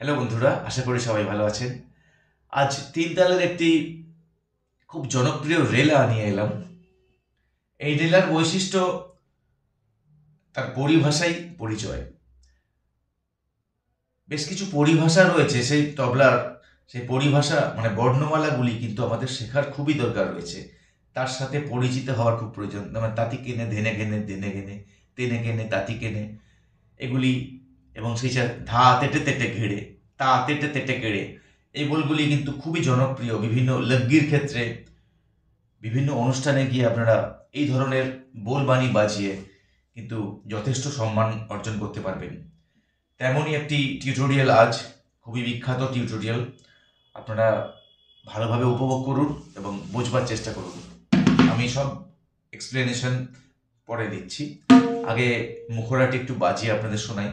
Hello বন্ধুরা, আশা করি সবাই ভালো আছেন। আজ তিন তালের একটি খুব জনপ্রিয় রেলা নিয়ে এলাম। এই রেলার বৈশিষ্ট্য তার পরিভাষাই পরিচয়। বেশ কিছু পরিভাষা রয়েছে সেই তবলার, সেই পরিভাষা মানে বর্ণমালাগুলি কিন্তু আমাদের শেখার খুবই দরকার রয়েছে। তার সাথে পরিচিত হওয়ার খুব প্রয়োজন। যেমন তাতি কেনে ধেনে ঘেনে ধেনে ঘেনে, তেনে কেনে তাতি কেনে, এগুলি এবং সেই ধা তেটে তেটে ঘেড়ে, তা তেটে তেটে কেড়ে, এই বলগুলি কিন্তু খুবই জনপ্রিয়। বিভিন্ন লগ্গির ক্ষেত্রে, বিভিন্ন অনুষ্ঠানে গিয়ে আপনারা এই ধরনের বোলবাণী বাজিয়ে কিন্তু যথেষ্ট সম্মান অর্জন করতে পারবেন। তেমনই একটি টিউটোরিয়াল আজ, খুবই বিখ্যাত টিউটোরিয়াল। আপনারা ভালোভাবে উপভোগ করুন এবং বোঝবার চেষ্টা করুন। আমি সব এক্সপ্লেনেশন পরে দিচ্ছি। আগে মুখরাটি একটু বাজিয়ে আপনাদের শোনাই।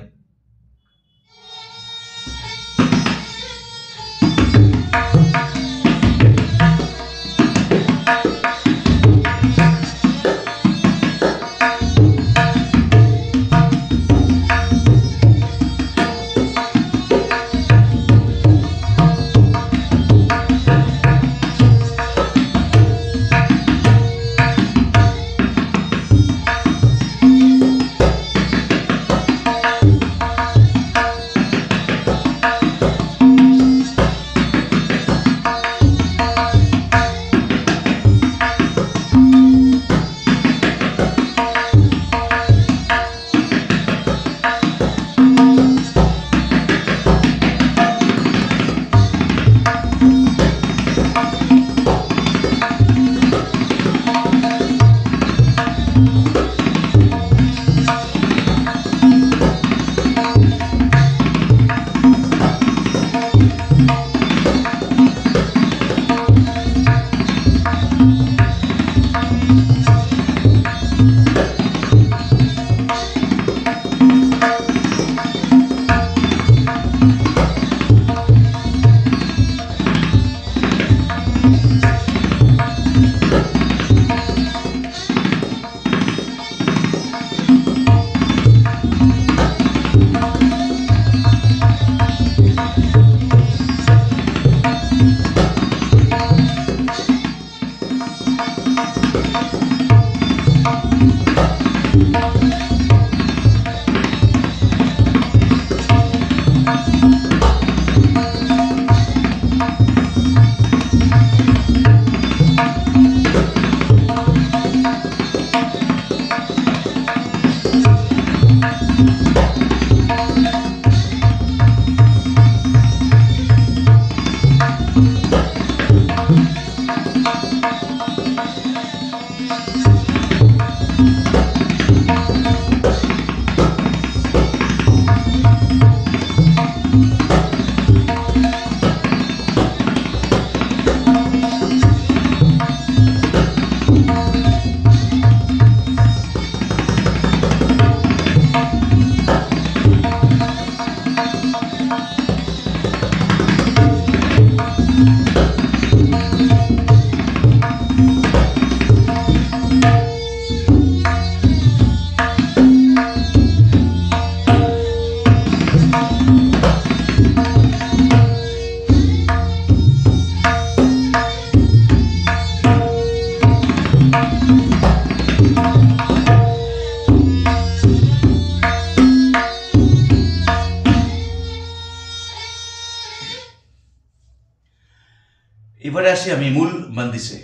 এবারে আসি আমি মূল বন্দিশে।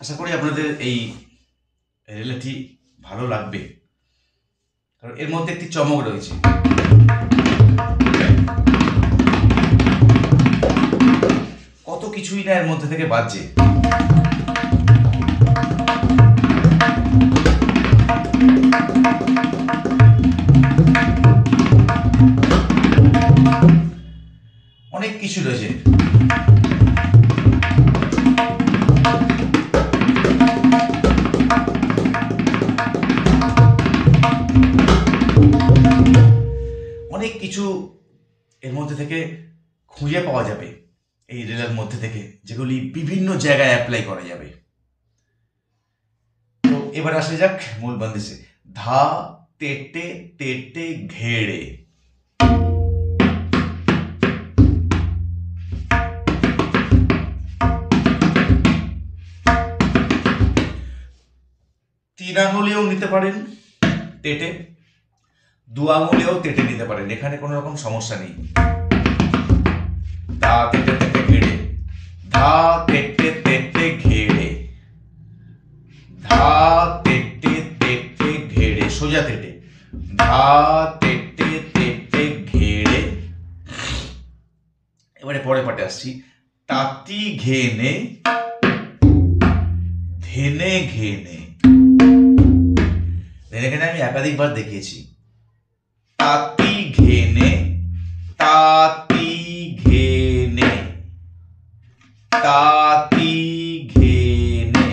আশা করি আপনাদের এই রেলাটি ভালো লাগবে, কারণ এর মধ্যে একটি চমক রয়েছে। কত কিছুই না এর মধ্যে থেকে বাজছে। অনেক কিছু রয়েছে। অনেক কিছু এর মধ্যে থেকে খুঁজে পাওয়া যাবে এই রেলের মধ্যে থেকে, যেগুলি বিভিন্ন জায়গায় অ্যাপ্লাই করা যাবে। তো এবার আসা যাক মূল বন্দিশে। ধা তেটে তেটে ঘেড়ে। 3 আঙুলেও নিতে পারেন তেটে, 2 আঙুলেও তেটে নিতে পারেন, এখানে কোনো রকম সমস্যা নেই। ধা তেটে তেটে ঘেড়ে, ধা তেটে তেটে ঘেড়ে, ধা তেটে তেটে ঘেড়ে, সোজা তেটে, ধা তেটে তেটে ঘেড়ে। এবারে পরের পাটে আসছি, তাঁতি ঘেনে ধেনে ঘেনে। ধেনে ঘেনে আমি একাধিকবার দেখিয়েছি। তাঁতি ঘেনে, তাঁতি ঘেনে, তাঁতি ঘেনে,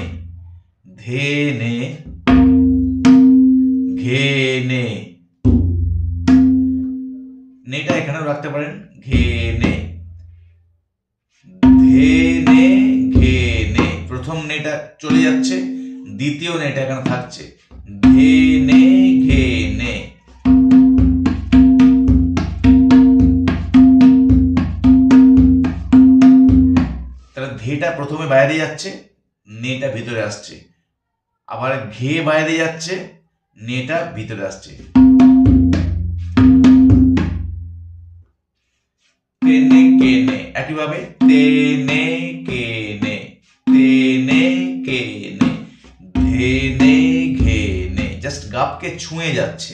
ধেনে ঘেনে। নেটা এখানেও রাখতে পারেন, ঘেনে ধেনে ঘেনে। প্রথম নেটা চলে যাচ্ছে, দ্বিতীয় নেটা এখানে থাকছে, ধেনে ঘেনে। তাহলে ধেটা প্রথমে বাইরে যাচ্ছে, নেটা ভিতরে আসছে, আবার ঘে বাইরে যাচ্ছে, নেটা ভিতরে আসছে। তেনে কেনে, একইভাবে তেনে কেনে, তেনে কেনে, ধেনে ঘেনে। জাস্ট গাপকে ছুঁয়ে যাচ্ছে,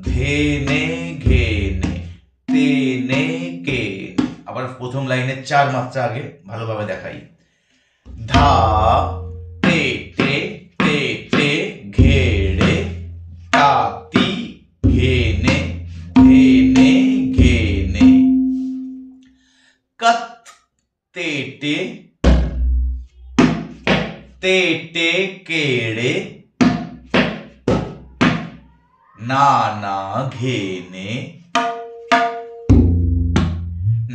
ধেনে ঘেনে, তেনে কেনে। আবার প্রথম লাইনে 4 মাত্রা আগে ভালোভাবে দেখাই। ধা তেটে তেটে ঘেড়ে, তাঁতি ঘেনে ধেনে ঘেনে। কত তেটে তেটে কেড়ে, নানা ঘেনে,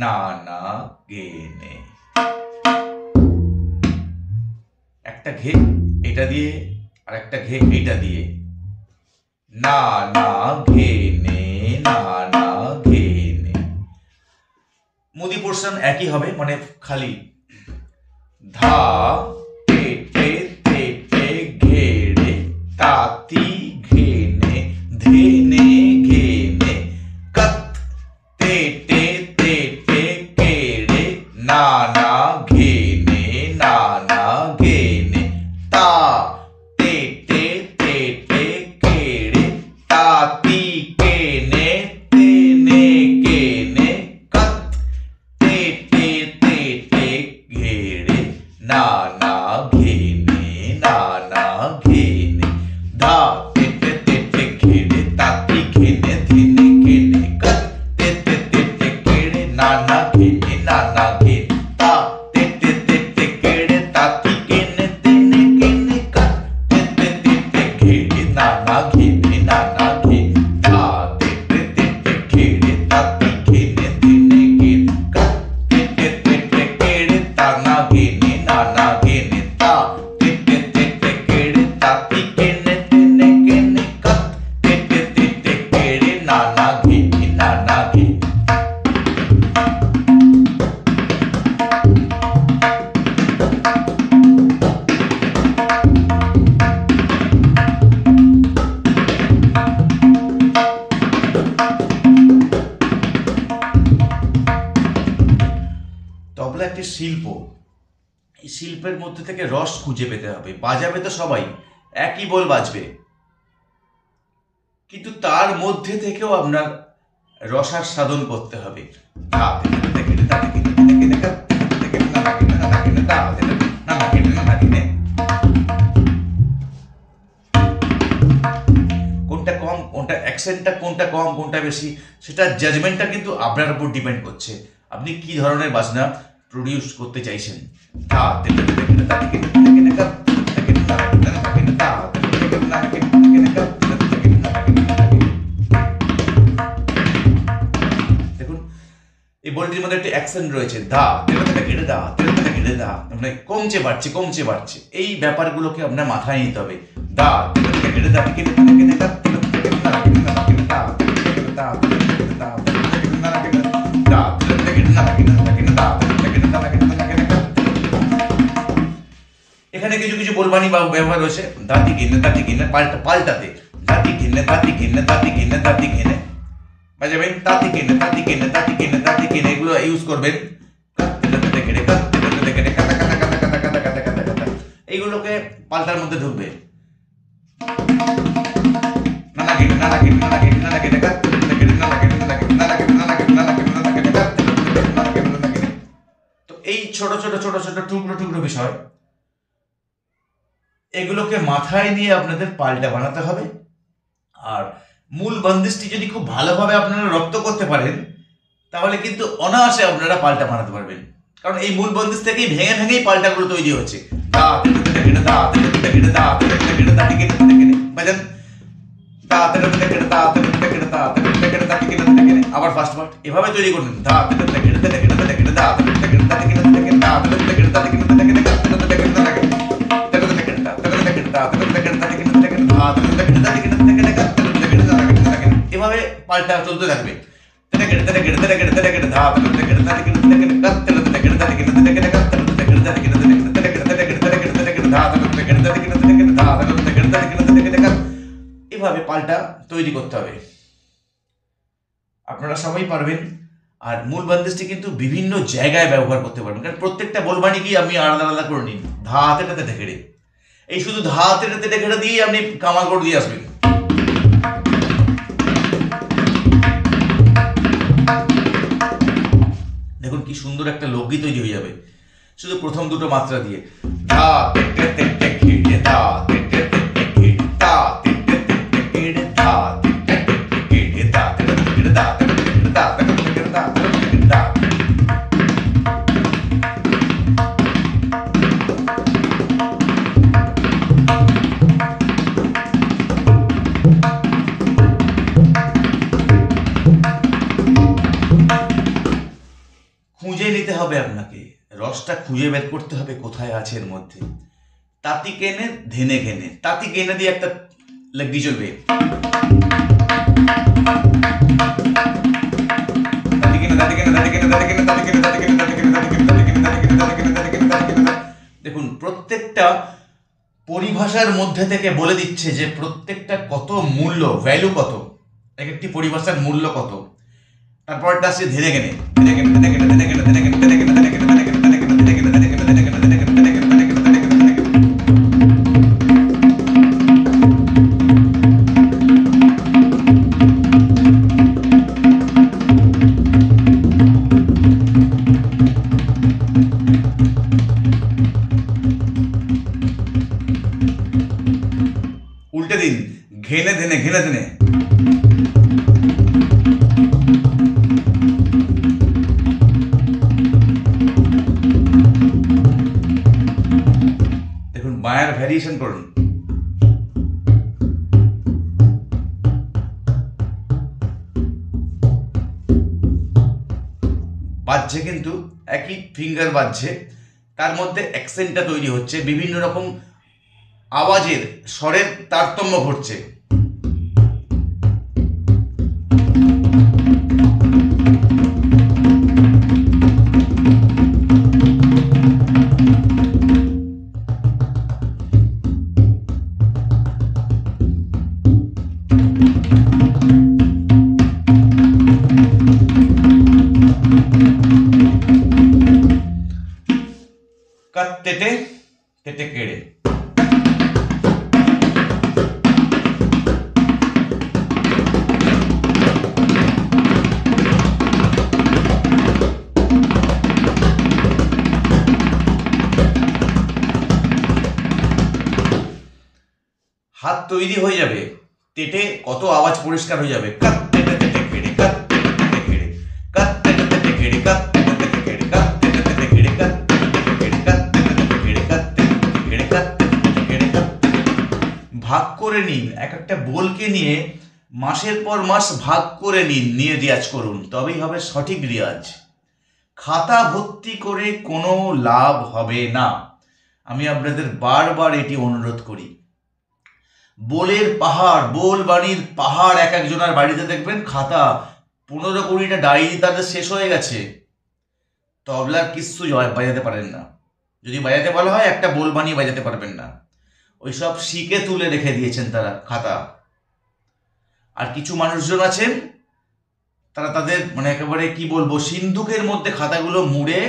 নানা ঘেনে। একটা ঘে এটা দিয়ে আর একটা ঘে এটা দিয়ে, নানা ঘেনে, নানা ঘেনে। মুদি পোর্শন একই হবে, মানে খালি ধা তেটে তেটে ঘেড়ে, তাঁতি ঘেনে ধেনে ঘেনে। কত তেটে তেটে কেড়ে, নানা ঘেনে, নানা ঘেনে। তা তেটে তেটে কেড়ে, তাঁতি কেনে তেনে কেনে। কত তেটে তেটে ঘেড়ে, নানা ঘেনে, নানা ঘেনে। ধা তেটে তেটে ঘেড়ে, তাঁতি ঘেনে ধেনে ঘেনে। কত তেটে তেটে কেড়ে, নানা ঘেনে, নানা ঘেনে। তা তেটে তেটে কেড়ে, তাঁতি ঘেনে ধেনে ঘেনে। কত তেটে তেটে ঘেড়ে, নানা ঘেনে, নানা ঘেনে। ধা তেটে তেটে ঘেড়ে, তাঁতি ঘেনে ধেনে ঘেনে। কত তেটে তেটে কেড়ে, নানা ঘেনে, নানা ঘেনে। তা তেটে তেটে কেড়ে, তাঁতি ঘেনে ধেনে ঘেনে। কত তেটে তেটে কেড়ে, নানা ঘেনে, নানা ঘেনে। তবলা একটি শিল্প, এই শিল্পের মধ্যে থেকে রস খুঁজে পেতে হবে। বাজাবে তো সবাই, একই বল বাজবে, কিন্তু তার মধ্যে থেকেও আপনার রসার সাধন করতে হবে। ধা তেটে তেটে কেড়ে, তাঁতি ঘেনে ধেনে ঘেনে। কত তেটে তেটে কেড়ে, নানা ঘেনে, নানা ঘেনে। ধা তেটে নানা ঘেনে, নানা ঘেনে। কোনটা কম, কোনটা অ্যাকসেন্টটা, কোনটা কম, কোনটা বেশি, সেটা জাজমেন্টটা কিন্তু আপনার উপর ডিপেন্ড করছে, আপনি কি ধরনের বাজনা প্রডিউস করতে চাইছেন। ধা তেটে তেটে কেড়ে, তাঁতি ঘেনে ধেনে ঘেনে। কত তেটে তেটে কেড়ে, নানা ঘেনে, নানা ঘেনে। ধা তেটে তেটে কেড়ে, নানা ঘেনে, নানা ঘেনে। কত তেটে তেটে কেড়ে, নানা ঘেনে, নানা ঘেনে। দেখুন এই বলটির মধ্যে একটি অ্যাকসেন্ট রয়েছে, ধা তেটে তেটে কেড়ে, ধা তেটে তেটে কেড়ে। ধা মানে কমছে বাড়ছে, কমছে বাড়ছে, এই ব্যাপারগুলোকে আপনার মাথায় নিতে হবে। ধা তেটে তেটে কেড়ে, তাঁতি ঘেনে ধেনে ঘেনে। কত তেটে তেটে কেড়ে, নানা ঘেনে, নানা ঘেনে। ধা তেটে তেটে কেড়ে, ধা তেটে তেটে কেড়ে, ধা তেটে তেটে কেড়ে, নানা ঘেনে। ধা তেটে তেটে কেড়ে, নানা ঘেনে, নানা ঘেনে। ধা তেটে তেটে কেড়ে, নানা ঘেনে, নানা ঘেনে। এখানে কিছু কিছু বোলবানি বা ব্যবহার রয়েছে, দাঁতি কিনে পাল্টাতে, দাঁতি কিনে বাজাবেন, তাঁতি কিনে এগুলো ইউজ করবেন। এইগুলোকে পাল্টার মধ্যে ঢুকবে। তো এই ছোট ছোট টুকরো বিষয়, এগুলোকে মাথায় নিয়ে আপনাদের পাল্টা বানাতে হবে। আর মূল বন্দিশটি যদি খুব ভালোভাবে আপনারা রপ্ত করতে পারেন, তাহলে কিন্তু অনায়াসে আপনারা পাল্টা বানাতে পারবেন। কারণ এই মূল বন্দিশ থেকেই ভেঙেই পাল্টাগুলো তৈরি হচ্ছে। আবার ফার্স্ট পার্ট এভাবে তৈরি করুন। এভাবে পাল্টা চলতে থাকবে। এভাবে পাল্টা তৈরি করতে হবে, আপনারা সবাই পারবেন। আর মূল বন্দিশটি কিন্তু বিভিন্ন জায়গায় ব্যবহার করতে পারবেন, কারণ প্রত্যেকটা বোলবানিকেই আপনি আলাদা আলাদা করে নিন। ধাতে টেকেড়ে, এই শুধু ধাতে টেকেড়ে দিয়ে আপনি কামাল করে দিয়ে আসবেন। দেখুন কি সুন্দর একটা লোকগীত তৈরি হয়ে যাবে শুধু প্রথম দুটো মাত্রা দিয়ে। খুঁজে নিতে হবে আপনাকে, রসটা খুঁজে বের করতে হবে কোথায় আছে এর মধ্যে। তাঁতি কেনে ধেনে ঘেনে, তাঁতি কেনে দিয়ে একটা লেগি চলবে। দেখুন প্রত্যেকটা পরিভাষার মধ্যে থেকে বলে দিচ্ছে যে প্রত্যেকটা কত মূল্য, ভ্যালু কত, এক একটি পরিভাষার মূল্য কত। তারপরটা আসছে ধীরে গেনে, উল্টে দিন, ঘেনে ধেনে। দেখুন বায়ার ভ্যারিয়েশন করুন। বাজছে কিন্তু একই ফিঙ্গার বাজছে, তার মধ্যে অ্যাকসেন্টটা তৈরি হচ্ছে, বিভিন্ন রকম আওয়াজের স্বরের তারতম্য ঘটছে। তেটে তেটে কেড়ে, হাত তৈরি হয়ে যাবে, তেটে কত আওয়াজ পরিষ্কার হয়ে যাবে। ভাগ করে নিন, এক একটা বোলকে নিয়ে মাসের পর মাস ভাগ করে নিয়ে রিয়াজ করুন, তবেই হবে সঠিক রিয়াজ। খাতা ভর্তি করে কোনো লাভ হবে না, আমি আপনাদের বারবার এটি অনুরোধ করি। বোলের পাহাড়, বোলবাণীর পাহাড়, এক একজনের বাড়িতে দেখবেন খাতা 15-20টা ডায়েরি তাদের শেষ হয়ে গেছে, তবলার কিচ্ছু বাজাতে পারেন না। যদি বাজাতে বলা হয় একটা বোল বানিয়ে বাজাতে পারবেন না। ওই সব শিকে তুলে রেখে দিয়েছেন তারা খাতা। আর কিছু মানুষজন আছেন তারা তাদের মানে একেবারে কি বলবো সিন্ধুকের মধ্যে খাতাগুলো মুড়ে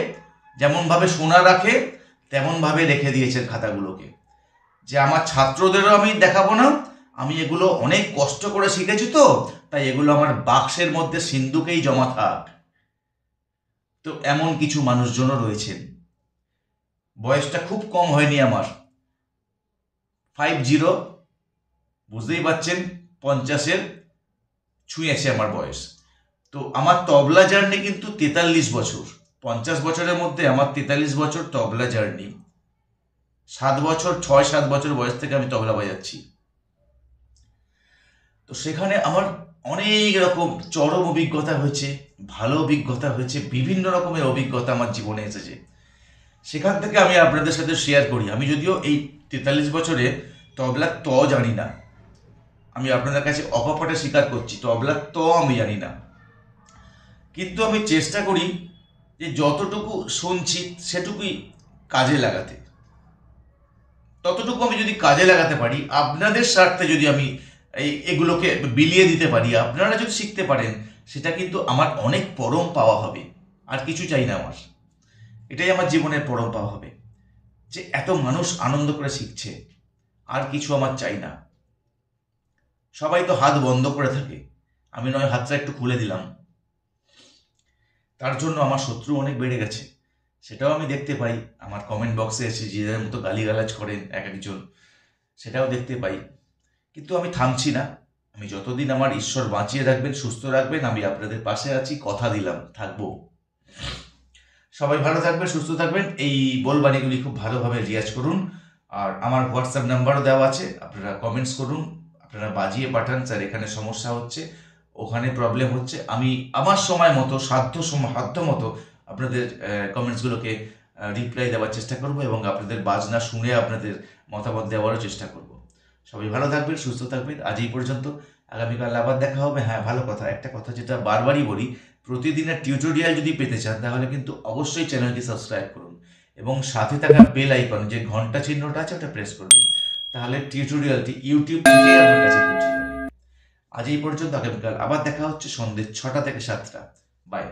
যেমনভাবে সোনা রাখে তেমনভাবে রেখে দিয়েছেন খাতাগুলোকে, যে আমার ছাত্রদেরও আমি দেখাবো না, আমি এগুলো অনেক কষ্ট করে শিখেছি তো, তাই এগুলো আমার বাক্সের মধ্যে সিন্ধুকেই জমা থাক। তো এমন কিছু মানুষজনও রয়েছেন। বয়সটা খুব কম হয়নি আমার, 50, বুঝতেই পারছেন 50-এর ছুঁয়েছে আমার বয়স। তো আমার তবলা জার্নি কিন্তু 43 বছর। 50 বছরের মধ্যে আমার 43 বছর তবলা জার্নি। 6-7 বছর বয়স থেকে আমি তবলা বাজাচ্ছি। তো সেখানে আমার অনেক রকম চরম অভিজ্ঞতা হয়েছে, ভালো অভিজ্ঞতা হয়েছে, বিভিন্ন রকমের অভিজ্ঞতা আমার জীবনে এসেছে। সেখান থেকে আমি আপনাদের সাথে শেয়ার করি। আমি যদিও এই 43 বছরে তবলার ত জানি না, আমি আপনাদের কাছে অকপটে স্বীকার করছি, তবলার ত আমি জানি না, কিন্তু আমি চেষ্টা করি যে যতটুকু শুনছি সেটুকুই কাজে লাগাতে। ততটুকু আমি যদি কাজে লাগাতে পারি, আপনাদের স্বার্থে যদি আমি এগুলোকে বিলিয়ে দিতে পারি, আপনারা যদি শিখতে পারেন, সেটা কিন্তু আমার অনেক পরম পাওয়া হবে। আর কিছু চাই না আমার, এটাই আমার জীবনের পরম পাওয়া হবে, যে এত মানুষ আনন্দ করে শিখছে। আর কিছু আমার চাই না। সবাই তো হাত বন্ধ করে থাকে, আমি নয় হাতটা একটু খুলে দিলাম, তার জন্য আমার শত্রু অনেক বেড়ে গেছে। সেটাও আমি দেখতে পাই, আমার কমেন্ট বক্সে এসে যে যার মতো গালিগালাজ করেন এক একজন, সেটাও দেখতে পাই। কিন্তু আমি থামছি না। আমি যতদিন আমার ঈশ্বর বাঁচিয়ে রাখবেন, সুস্থ রাখবেন, আমি আপনাদের পাশে আছি, কথা দিলাম থাকবো। সবাই ভালো থাকবেন, সুস্থ থাকবেন। এই বলবাণীগুলি খুব ভালোভাবে রিয়াজ করুন। আর আমার হোয়াটসঅ্যাপ নাম্বারও দেওয়া আছে, আপনারা কমেন্টস করুন, আপনারা বাজিয়ে পাঠান, স্যার এখানে সমস্যা হচ্ছে, ওখানে প্রবলেম হচ্ছে। আমি আমার সময় মতো সাধ্য মতো আপনাদের কমেন্টসগুলোকে রিপ্লাই দেওয়ার চেষ্টা করব এবং আপনাদের বাজনা শুনে আপনাদের মতামত দেওয়ারও চেষ্টা করব। সবাই ভালো থাকবেন, সুস্থ থাকবেন। আজ এই পর্যন্ত, আগামীকাল আবার দেখা হবে। হ্যাঁ, ভালো কথা, একটা কথা যেটা বারবারই বলি, প্রতিদিনের টিউটোরিয়াল যদি পেতে চান তাহলে কিন্তু অবশ্যই চ্যানেলটি সাবস্ক্রাইব করুন এবং সাথে থাকা বেল আইকন যে ঘন্টা চিহ্নটা আছে ওটা প্রেস করবেন, তাহলে টিউটোরিয়ালটি ইউটিউব থেকে আপনার কাছে পৌঁছে যাবে। আজ এই পর্যন্ত, আগামীকাল আবার দেখা হচ্ছে সন্ধ্যে 6টা থেকে 7টা। বাই।